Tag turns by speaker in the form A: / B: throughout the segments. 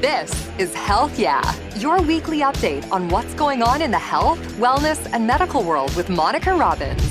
A: This is Health Yeah, your weekly update on what's going on in the health, wellness, and medical world with Monica Robbins.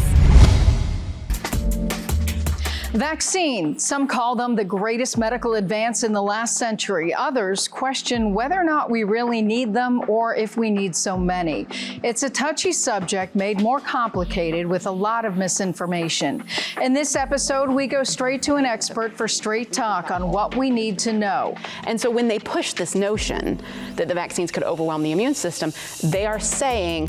B: Vaccines. Some call them the greatest medical advance in the last century. Others question whether or not we really need them or if we need so many. It's a touchy subject made more complicated with a lot of misinformation. In this episode, we go straight to an expert for straight talk on what we need to know.
C: And so when they push this notion that the vaccines could overwhelm the immune system, they are saying,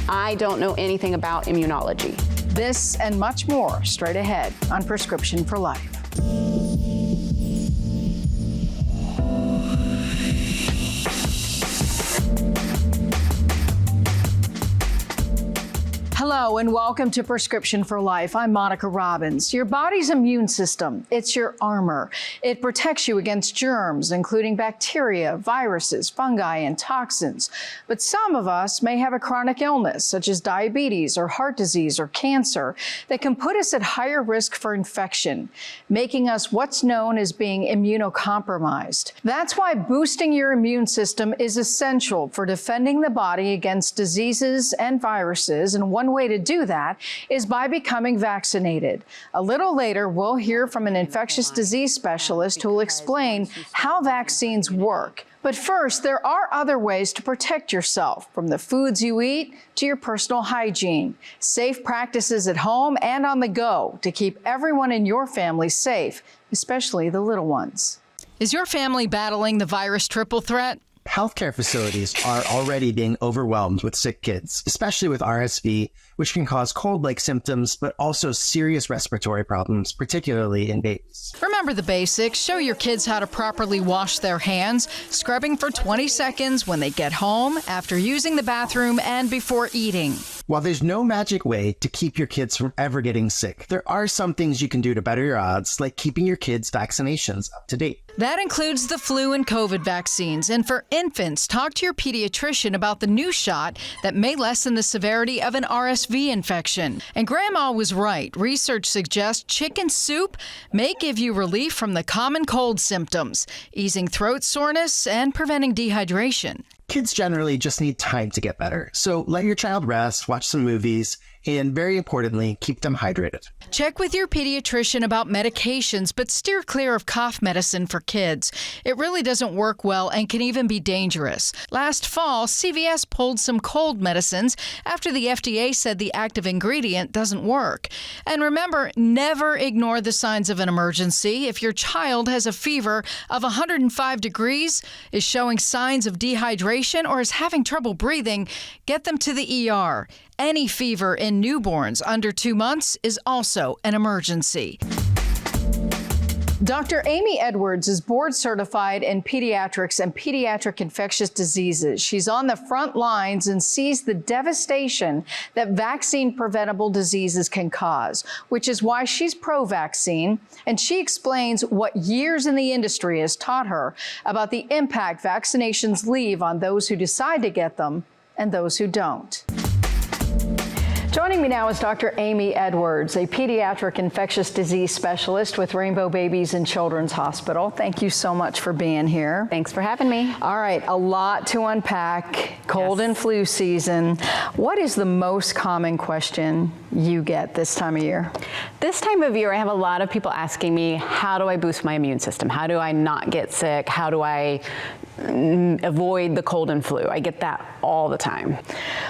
C: I don't know anything about immunology.
B: This and much more straight ahead on Prescription for Life. Hello and welcome to Prescription for Life. I'm Monica Robbins. Your body's immune system, it's your armor. It protects you against germs, including bacteria, viruses, fungi, and toxins. But some of us may have a chronic illness, such as diabetes or heart disease or cancer, that can put us at higher risk for infection, making us what's known as being immunocompromised. That's why boosting your immune system is essential for defending the body against diseases and viruses, and one way to do that is by becoming vaccinated. A little later, we'll hear from an infectious disease specialist who will explain how vaccines work. But first, there are other ways to protect yourself, from the foods you eat to your personal hygiene. Safe practices at home and on the go to keep everyone in your family safe, especially the little ones. Is your family battling the virus triple threat?
D: Healthcare facilities are already being overwhelmed with sick kids, especially with RSV, which can cause cold-like symptoms, but also serious respiratory problems, particularly in babies.
B: Remember the basics. Show your kids how to properly wash their hands, scrubbing for 20 seconds when they get home, after using the bathroom, and before eating.
D: While there's no magic way to keep your kids from ever getting sick, there are some things you can do to better your odds, like keeping your kids' vaccinations up to date.
B: That includes the flu and COVID vaccines. And for infants, talk to your pediatrician about the new shot that may lessen the severity of an RSV infection. And Grandma was right. Research suggests chicken soup may give you relief from the common cold symptoms, easing throat soreness and preventing dehydration.
D: Kids generally just need time to get better, so let your child rest, watch some movies, and very importantly, keep them hydrated.
B: Check with your pediatrician about medications, but steer clear of cough medicine for kids. It really doesn't work well and can even be dangerous. Last fall, CVS pulled some cold medicines after the FDA said the active ingredient doesn't work. And remember, never ignore the signs of an emergency. If your child has a fever of 105 degrees, is showing signs of dehydration, or is having trouble breathing, get them to the ER. Any fever in newborns under 2 months is also an emergency. Dr. Amy Edwards is board certified in pediatrics and pediatric infectious diseases. She's on the front lines and sees the devastation that vaccine-preventable diseases can cause, which is why she's pro-vaccine, and she explains what years in the industry has taught her about the impact vaccinations leave on those who decide to get them and those who don't. Joining me now is Dr. Amy Edwards, a pediatric infectious disease specialist with Rainbow Babies and Children's Hospital. Thank you so much for being here.
C: Thanks for having me.
B: All right, a lot to unpack. Cold and flu season. What is the most common question you get this time of year?
C: This time of year, I have a lot of people asking me, how do I boost my immune system? How do I not get sick? How do I avoid the cold and flu? I get that all the time.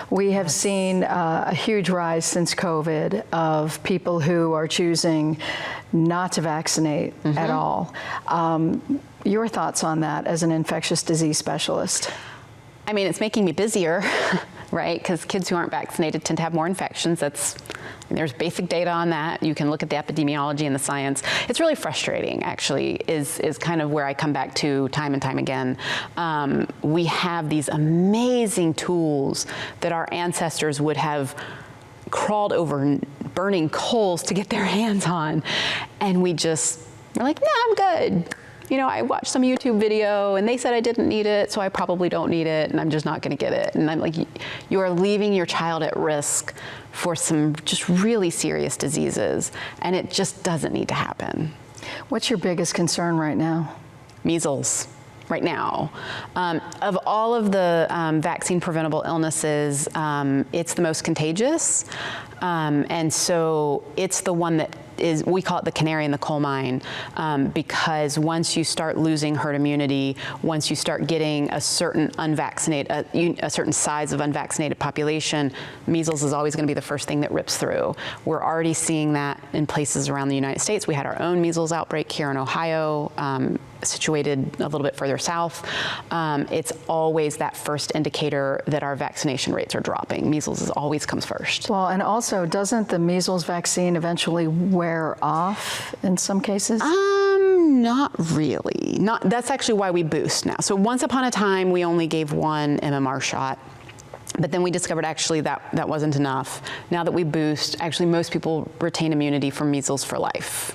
B: We have seen a huge rise since COVID of people who are choosing not to vaccinate at all. Your thoughts on that as an infectious disease specialist?
C: I mean, it's making me busier, right? Because kids who aren't vaccinated tend to have more infections. There's basic data on that. You can look at the epidemiology and the science. It's really frustrating, actually, is kind of where I come back to time and time again. We have these amazing tools that our ancestors would have crawled over burning coals to get their hands on. And we're like, no, I'm good. You know, I watched some YouTube video and they said I didn't need it, so I probably don't need it, and I'm just not gonna get it. And I'm like, you are leaving your child at risk for some just really serious diseases, and it just doesn't need to happen.
B: What's your biggest concern right now?
C: Measles. right now. Of all of the vaccine preventable illnesses, it's the most contagious. And so it's the one that we call it the canary in the coal mine, because once you start losing herd immunity, once you start getting a certain a certain size of unvaccinated population, measles is always going to be the first thing that rips through. We're already seeing that in places around the United States. We had our own measles outbreak here in Ohio, situated a little bit further south. It's always that first indicator that our vaccination rates are dropping. Measles always comes first.
B: Well, and also, doesn't the measles vaccine eventually wear off in some cases?
C: Not really. That's actually why we boost now. So once upon a time, we only gave one MMR shot. But then we discovered actually that wasn't enough. Now that we boost, actually most people retain immunity from measles for life.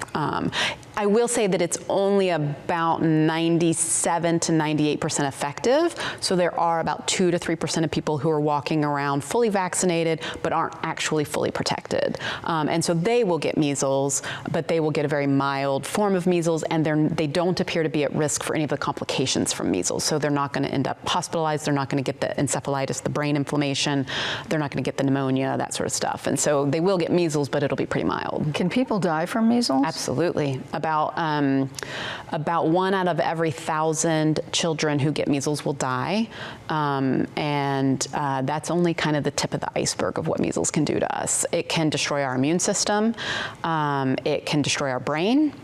C: I will say that it's only about 97 to 98% effective. So there are about 2 to 3% of people who are walking around fully vaccinated but aren't actually fully protected. And so they will get measles, but they will get a very mild form of measles, and they don't appear to be at risk for any of the complications from measles. So they're not going to end up hospitalized. They're not going to get the encephalitis, the brain inflammation. They're not going to get the pneumonia, that sort of stuff. And so they will get measles, but it'll be pretty mild.
B: Can people die from measles?
C: Absolutely. About 1 out of every 1,000 children who get measles will die. And that's only kind of the tip of the iceberg of what measles can do to us. It can destroy our immune system. It can destroy our brain.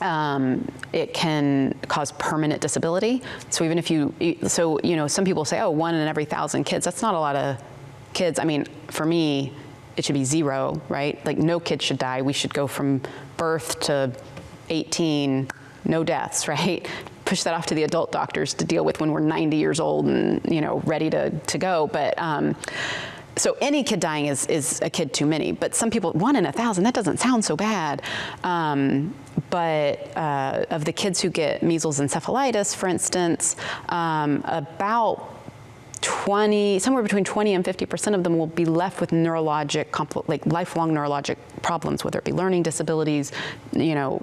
C: It can cause permanent disability. So even if some people say, oh, 1 in every 1,000 kids, that's not a lot of kids. I mean, for me, it should be 0, right? Like no kid should die. We should go from birth to 18, no deaths, right? Push that off to the adult doctors to deal with when we're 90 years old and, ready to go. But, so any kid dying is a kid too many, but some people, 1 in 1,000, that doesn't sound so bad. But of the kids who get measles encephalitis, for instance, about somewhere between 20 and 50% of them will be left with lifelong neurologic problems, whether it be learning disabilities,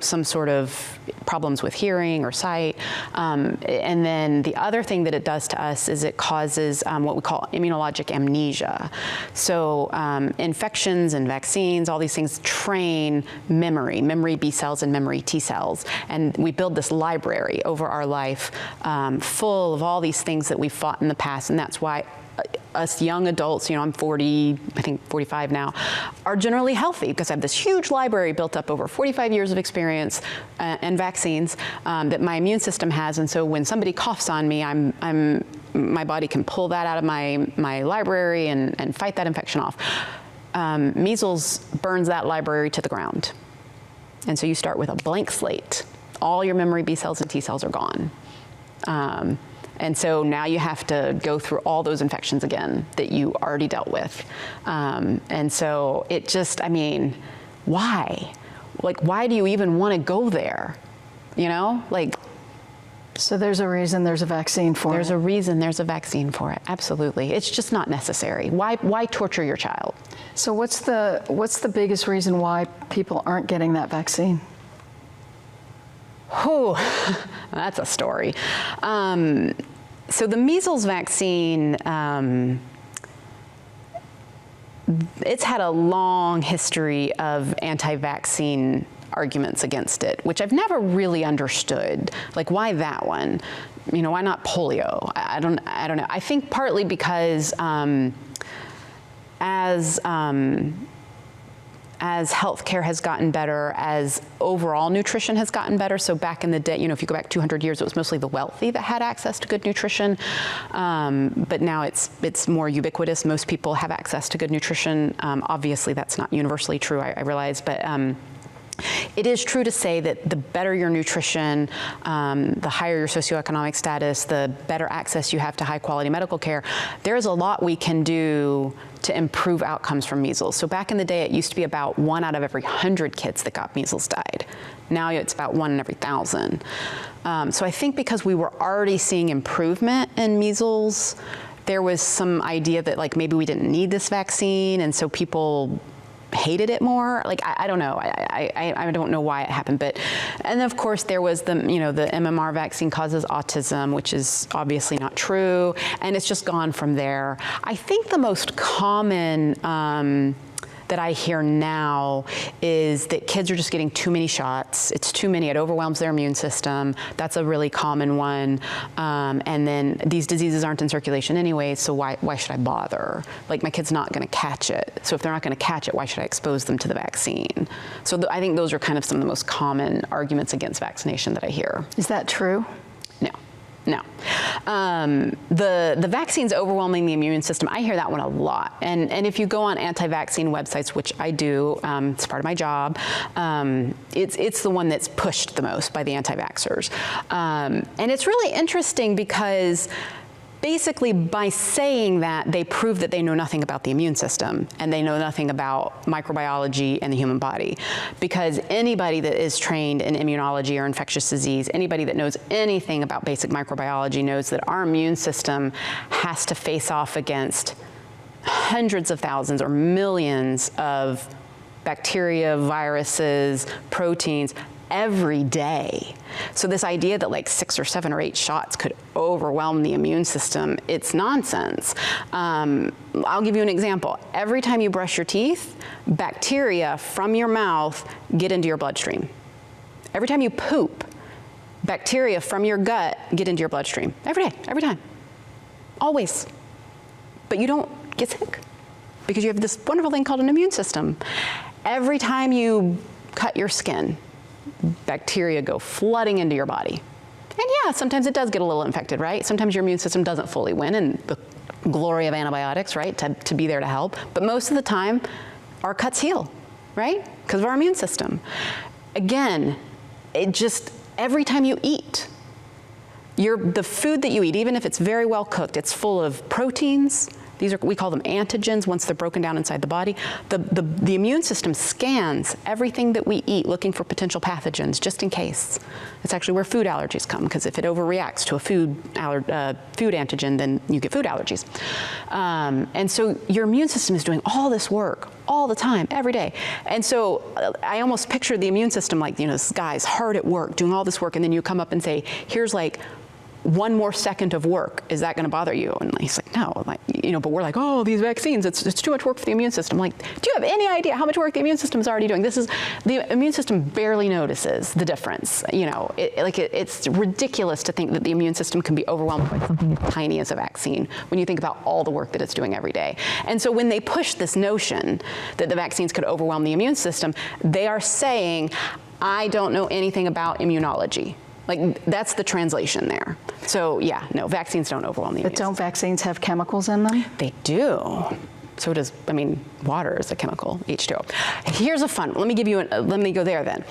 C: some sort of problems with hearing or sight. And then the other thing that it does to us is it causes what we call immunologic amnesia. So infections and vaccines, all these things train memory B cells and memory T cells. And we build this library over our life full of all these things that we've fought in the past. And that's why us young adults, I'm 40, I think 45 now, are generally healthy because I have this huge library built up over 45 years of experience and vaccines that my immune system has. And so when somebody coughs on me, my body can pull that out of my library and fight that infection off. Measles burns that library to the ground. And so you start with a blank slate. All your memory B cells and T cells are gone. And so now you have to go through all those infections again that you already dealt with. And so it just, why? Why do you even want to go there?
B: So there's a reason there's a vaccine for it.
C: There's a reason there's a vaccine for it. Absolutely. It's just not necessary. Why torture your child?
B: So what's the biggest reason why people aren't getting that vaccine?
C: Oh, that's a story. So the measles vaccine, it's had a long history of anti-vaccine arguments against it, which I've never really understood. Why that one? Why not polio? I don't know. I think partly because as healthcare has gotten better, as overall nutrition has gotten better. So back in the day, if you go back 200 years, it was mostly the wealthy that had access to good nutrition. But now it's more ubiquitous. Most people have access to good nutrition. Obviously, that's not universally true, I realize, but it is true to say that the better your nutrition, the higher your socioeconomic status, the better access you have to high quality medical care. There's a lot we can do to improve outcomes from measles. So back in the day, it used to be about 1 out of every 100 kids that got measles died. Now it's about 1 in every 1,000. So I think because we were already seeing improvement in measles, there was some idea that maybe we didn't need this vaccine, and so people hated it more. Like, I don't know. I don't know why it happened. But, and of course there was the, the MMR vaccine causes autism, which is obviously not true. And it's just gone from there. I think the most common that I hear now is that kids are just getting too many shots. It's too many. It overwhelms their immune system. That's a really common one. And then these diseases aren't in circulation anyway, so why should I bother? Like, my kid's not going to catch it. So if they're not going to catch it, why should I expose them to the vaccine? So I think those are kind of some of the most common arguments against vaccination that I hear.
B: Is that true?
C: No. The vaccine's overwhelming the immune system. I hear that one a lot. And if you go on anti-vaccine websites, which I do, it's part of my job, it's the one that's pushed the most by the anti-vaxxers. And it's really interesting because basically by saying that, they prove that they know nothing about the immune system and they know nothing about microbiology and the human body. Because anybody that is trained in immunology or infectious disease, anybody that knows anything about basic microbiology knows that our immune system has to face off against hundreds of thousands or millions of bacteria, viruses, proteins, every day. So this idea that like 6 or 7 or 8 shots could overwhelm the immune system, it's nonsense. I'll give you an example. Every time you brush your teeth, bacteria from your mouth get into your bloodstream. Every time you poop, bacteria from your gut get into your bloodstream. Every day, every time. Always. But you don't get sick because you have this wonderful thing called an immune system. Every time you cut your skin, bacteria go flooding into your body. And yeah, sometimes it does get a little infected, right? Sometimes your immune system doesn't fully win, and the glory of antibiotics, right, to be there to help. But most of the time, our cuts heal, right? Because of our immune system. Again, it just, every time you eat, the food that you eat, even if it's very well cooked, it's full of proteins. We call them antigens once they're broken down inside the body. The immune system scans everything that we eat looking for potential pathogens just in case. It's actually where food allergies come, because if it overreacts to a food antigen, then you get food allergies. And so your immune system is doing all this work all the time, every day. And so I almost picture the immune system like, this guy's hard at work, doing all this work, and then you come up and say, here's like 1 more second of work. Is that going to bother you? And he's like, no, but we're like, oh, these vaccines, it's too much work for the immune system. Like, do you have any idea how much work the immune system is already doing? The immune system barely notices the difference. It's ridiculous to think that the immune system can be overwhelmed by something as tiny as a vaccine when you think about all the work that it's doing every day. And so when they push this notion that the vaccines could overwhelm the immune system, they are saying, I don't know anything about immunology. Like, that's the translation there. So yeah, no, vaccines don't overwhelm the immune system.
B: But don't vaccines have chemicals in them?
C: They do. So does, water is a chemical, H2O. Here's a fun, let me go there then.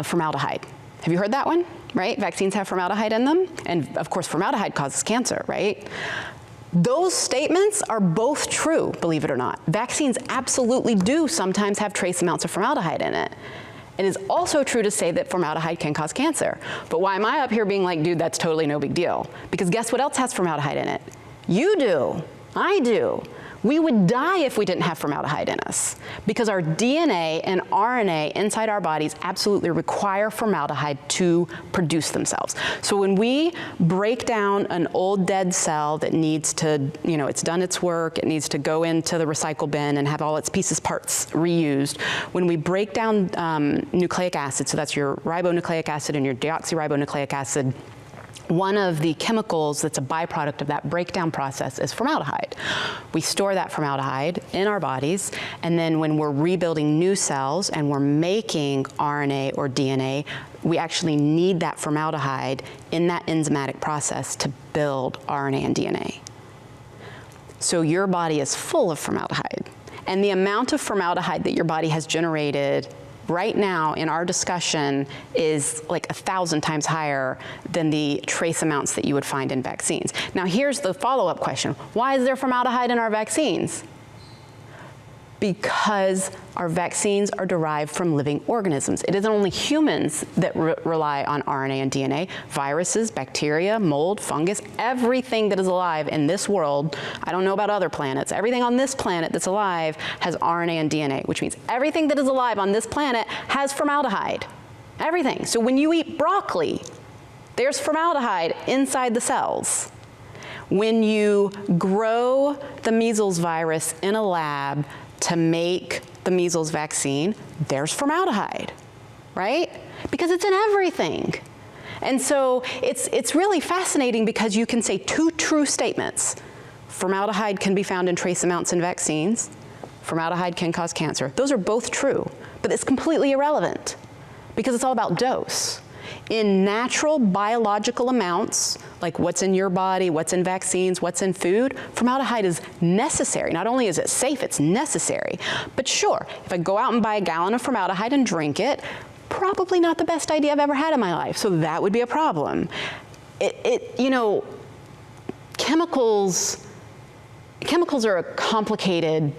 C: Formaldehyde. Have you heard that one? Right? Vaccines have formaldehyde in them. And of course, formaldehyde causes cancer, right? Those statements are both true, believe it or not. Vaccines absolutely do sometimes have trace amounts of formaldehyde in it. It is also true to say that formaldehyde can cause cancer. But why am I up here being like, dude, that's totally no big deal? Because guess what else has formaldehyde in it? You do. I do. We would die if we didn't have formaldehyde in us, because our DNA and RNA inside our bodies absolutely require formaldehyde to produce themselves. So when we break down an old dead cell that needs to, it's done its work, it needs to go into the recycle bin and have all its parts reused. When we break down nucleic acid, so that's your ribonucleic acid and your deoxyribonucleic acid, one of the chemicals that's a byproduct of that breakdown process is formaldehyde. We store that formaldehyde in our bodies, and then when we're rebuilding new cells and we're making RNA or DNA, we actually need that formaldehyde in that enzymatic process to build RNA and DNA. So your body is full of formaldehyde, and the amount of formaldehyde that your body has generated right now in our discussion is like 1,000 times higher than the trace amounts that you would find in vaccines. Now here's the follow-up question. Why is there formaldehyde in our vaccines? because our vaccines are derived from living organisms. It isn't only humans that rely on RNA and DNA. Viruses, bacteria, mold, fungus, everything that is alive in this world, I don't know about other planets, everything on this planet that's alive has RNA and DNA, which means everything that is alive on this planet has formaldehyde. Everything. So when you eat broccoli, there's formaldehyde inside the cells. When you grow the measles virus in a lab to make the measles vaccine, there's formaldehyde, right? Because it's in everything. And so it's really fascinating because you can say two true statements. Formaldehyde can be found in trace amounts in vaccines. Formaldehyde can cause cancer. Those are both true, but it's completely irrelevant because it's all about dose. In natural biological amounts, like what's in your body, what's in vaccines, what's in food, formaldehyde is necessary. Not only is it safe, it's necessary. But sure, if I go out and buy a gallon of formaldehyde and drink it, probably not the best idea I've ever had in my life. So that would be a problem. You know, chemicals are a complicated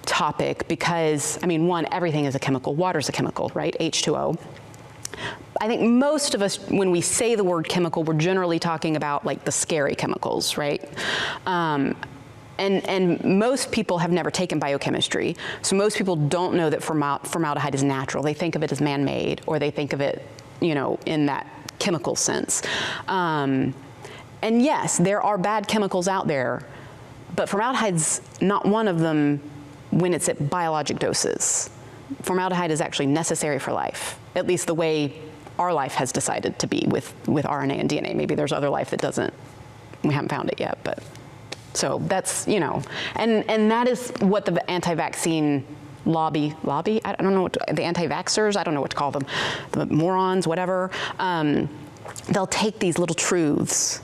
C: topic because, I mean, one, everything is a chemical. Water's a chemical, right? H2O. I think most of us, when we say the word chemical, we're generally talking about like the scary chemicals, right? And most people have never taken biochemistry, so most people don't know that formaldehyde is natural. They think of it as man-made, or they think of it, you know, in that chemical sense. And yes, there are bad chemicals out there, but formaldehyde's not one of them when it's at biologic doses. Formaldehyde is actually necessary for life, at least the way our life has decided to be with RNA and DNA. Maybe there's other life that doesn't, we haven't found it yet, but so that's, you know, and that is what the anti-vaccine lobby, I don't know what, the anti-vaxxers, I don't know what to call them, the morons, whatever, they'll take these little truths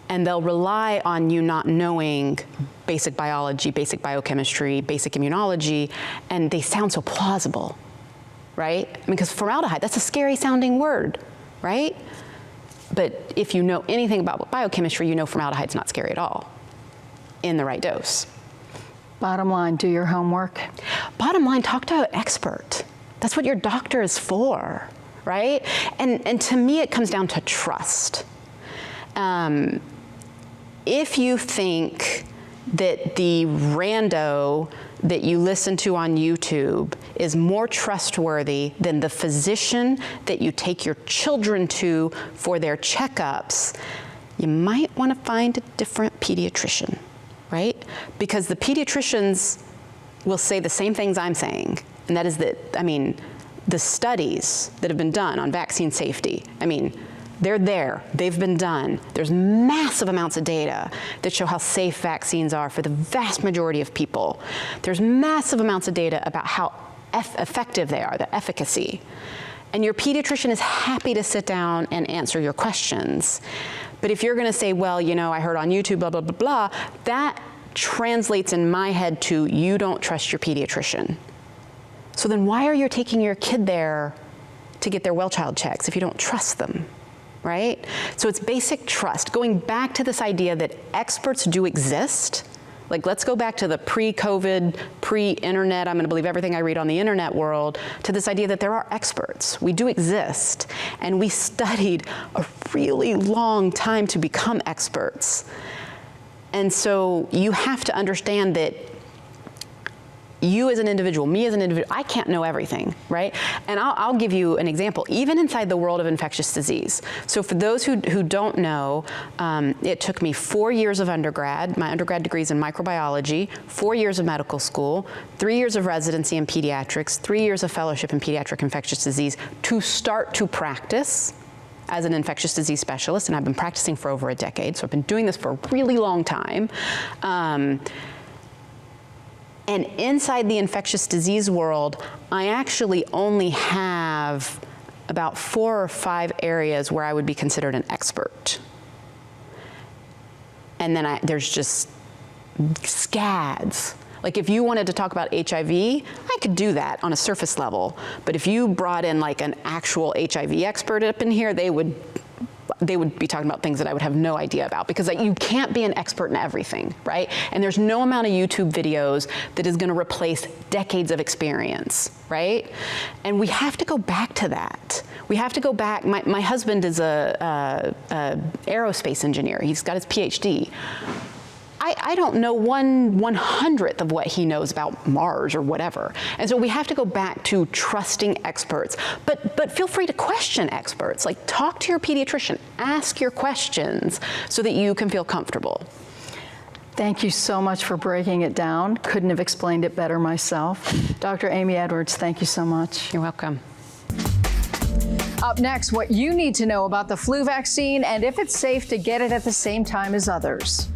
C: and they'll rely on you not knowing basic biology, basic biochemistry, basic immunology, and they sound so plausible, right? I mean, because formaldehyde, that's a scary sounding word, right? But if you know anything about biochemistry, you know formaldehyde's not scary at all in the right dose.
B: Bottom line, do your homework.
C: Bottom line, talk to an expert. That's what your doctor is for, right? And to me, it comes down to trust. If you think that the rando that you listen to on YouTube is more trustworthy than the physician that you take your children to for their checkups, you might want to find a different pediatrician, right? Because the pediatricians will say the same things I'm saying, and that is that, I mean, the studies that have been done on vaccine safety, I mean, they're there, they've been done. There's massive amounts of data that show how safe vaccines are for the vast majority of people. There's massive amounts of data about how effective they are, the efficacy. And your pediatrician is happy to sit down and answer your questions. But if you're gonna say, well, you know, I heard on YouTube, blah, blah, blah, blah, that translates in my head to you don't trust your pediatrician. So then why are you taking your kid there to get their well child checks if you don't trust them? Right? So it's basic trust. Going back to this idea that experts do exist, like let's go back to the pre-COVID, pre-internet, I'm gonna believe everything I read on the internet world, to this idea that there are experts. We do exist, and we studied a really long time to become experts. And so you have to understand that you as an individual, me as an individual, I can't know everything, right? And I'll give you an example, even inside the world of infectious disease. So for those who don't know, it took me 4 years of undergrad. My undergrad degree is in microbiology, 4 years of medical school, 3 years of residency in pediatrics, 3 years of fellowship in pediatric infectious disease to start to practice as an infectious disease specialist, and I've been practicing for over a decade, so I've been doing this for a really long time. And inside the infectious disease world, I actually only have about 4 or 5 areas where I would be considered an expert. And then there's just scads. Like if you wanted to talk about HIV, I could do that on a surface level. But if you brought in like an actual HIV expert up in here, they would they would be talking about things that I would have no idea about, because you can't be an expert in everything, right? And there's no amount of YouTube videos that is going to replace decades of experience, right? And we have to go back to that. We have to go back. My husband is a aerospace engineer. He's got his PhD. I don't know 1/100th of what he knows about Mars or whatever. And so we have to go back to trusting experts. But feel free to question experts. Like, talk to your pediatrician, ask your questions so that you can feel comfortable.
B: Thank you so much for breaking it down. Couldn't have explained it better myself. Dr. Amy Edwards, thank you so much.
C: You're welcome.
B: Up next, what you need to know about the flu vaccine and if it's safe to get it at the same time as others.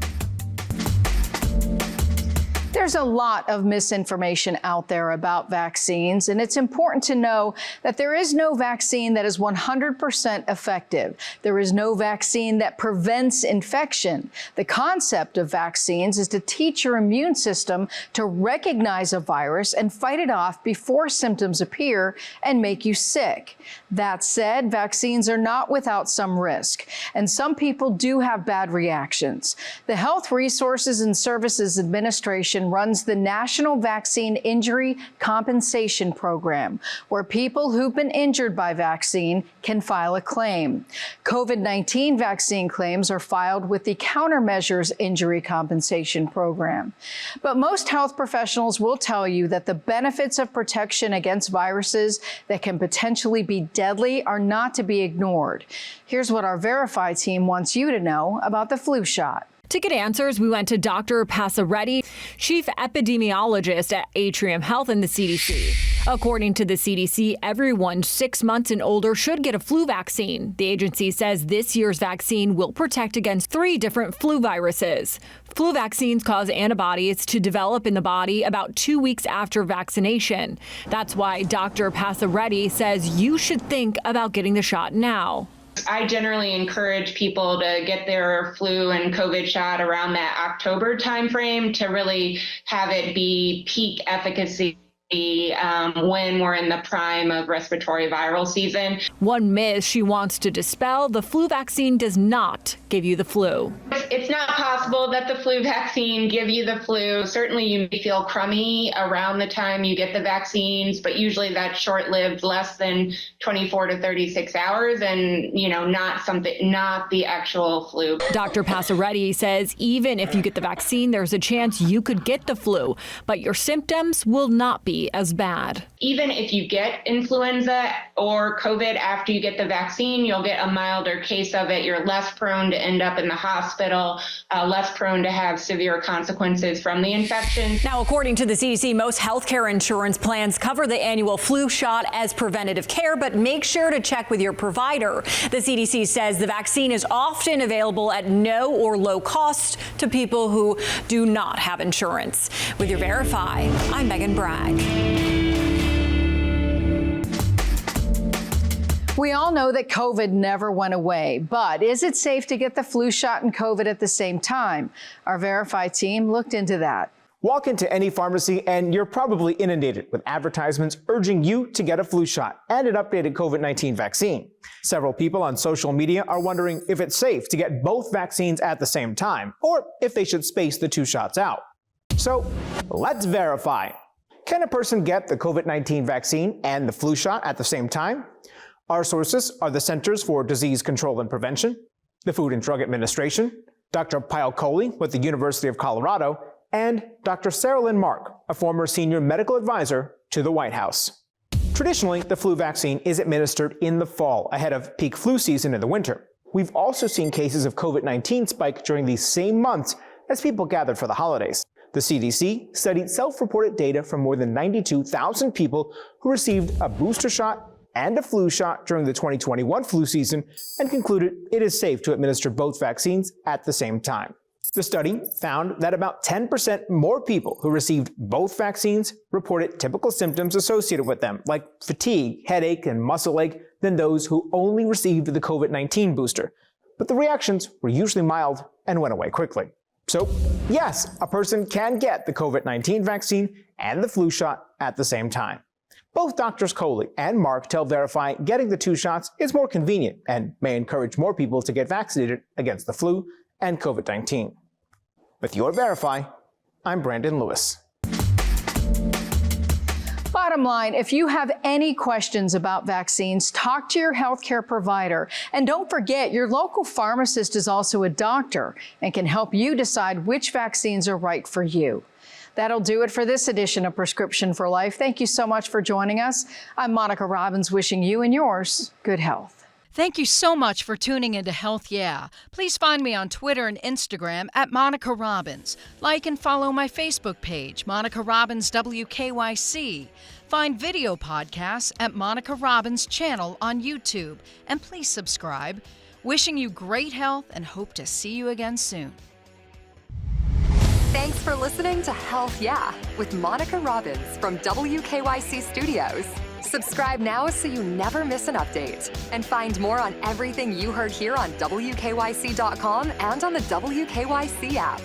B: There's a lot of misinformation out there about vaccines, and it's important to know that there is no vaccine that is 100% effective. There is no vaccine that prevents infection. The concept of vaccines is to teach your immune system to recognize a virus and fight it off before symptoms appear and make you sick. That said, vaccines are not without some risk, and some people do have bad reactions. The Health Resources and Services Administration runs the National Vaccine Injury Compensation Program, where people who've been injured by vaccine can file a claim. COVID-19 vaccine claims are filed with the Countermeasures Injury Compensation Program. But most health professionals will tell you that the benefits of protection against viruses that can potentially be deadly are not to be ignored. Here's what our Verify team wants you to know about the flu shot.
E: To get answers, we went to Dr. Passaretti, chief epidemiologist at Atrium Health in the CDC. According to the CDC, everyone 6 months and older should get a flu vaccine. The agency says this year's vaccine will protect against 3 different flu viruses. Flu vaccines cause antibodies to develop in the body about 2 weeks after vaccination. That's why Dr. Passaretti says you should think about getting the shot now.
F: I generally encourage people to get their flu and COVID shot around that October timeframe to really have it be peak efficacy when we're in the prime of respiratory viral season.
E: One myth she wants to dispel: the flu vaccine does not give you the flu.
F: It's not possible that the flu vaccine give you the flu. Certainly you may feel crummy around the time you get the vaccines, but usually that's short-lived, less than 24 to 36 hours, and not the actual flu.
E: Dr. Passaretti says even if you get the vaccine, there's a chance you could get the flu, but your symptoms will not be as bad.
F: Even if you get influenza or COVID after you get the vaccine, you'll get a milder case of it. You're less prone to end up in the hospital, less prone to have severe consequences from the infection.
E: Now, according to the CDC, most healthcare insurance plans cover the annual flu shot as preventative care, but make sure to check with your provider. The CDC says the vaccine is often available at no or low cost to people who do not have insurance. With your Verify, I'm Megan Bragg.
B: We all know that COVID never went away, but is it safe to get the flu shot and COVID at the same time? Our Verify team looked into that.
G: Walk into any pharmacy and you're probably inundated with advertisements urging you to get a flu shot and an updated COVID-19 vaccine. Several people on social media are wondering if it's safe to get both vaccines at the same time, or if they should space the 2 shots out. So let's verify. Can a person get the COVID-19 vaccine and the flu shot at the same time? Our sources are the Centers for Disease Control and Prevention, the Food and Drug Administration, Dr. Pyle Coley with the University of Colorado, and Dr. Sarah Lynn Mark, a former senior medical advisor to the White House. Traditionally, the flu vaccine is administered in the fall ahead of peak flu season in the winter. We've also seen cases of COVID-19 spike during these same months as people gathered for the holidays. The CDC studied self-reported data from more than 92,000 people who received a booster shot and a flu shot during the 2021 flu season and concluded it is safe to administer both vaccines at the same time. The study found that about 10% more people who received both vaccines reported typical symptoms associated with them, like fatigue, headache, and muscle ache, than those who only received the COVID-19 booster. But the reactions were usually mild and went away quickly. So, yes, a person can get the COVID-19 vaccine and the flu shot at the same time. Both Drs. Coley and Mark tell Verify getting the 2 shots is more convenient and may encourage more people to get vaccinated against the flu and COVID-19. With your Verify, I'm Brandon Lewis.
B: Bottom line, if you have any questions about vaccines, talk to your healthcare provider. And don't forget, your local pharmacist is also a doctor and can help you decide which vaccines are right for you. That'll do it for this edition of Prescription for Life. Thank you so much for joining us. I'm Monica Robbins, wishing you and yours good health.
H: Thank you so much for tuning into Health Yeah. Please find me on Twitter and Instagram at Monica Robbins. Like and follow my Facebook page, Monica Robbins WKYC. Find video podcasts at Monica Robbins' channel on YouTube. And please subscribe. Wishing you great health and hope to see you again soon.
A: Thanks for listening to Health Yeah with Monica Robbins from WKYC Studios. Subscribe now so you never miss an update. And find more on everything you heard here on WKYC.com and on the WKYC app.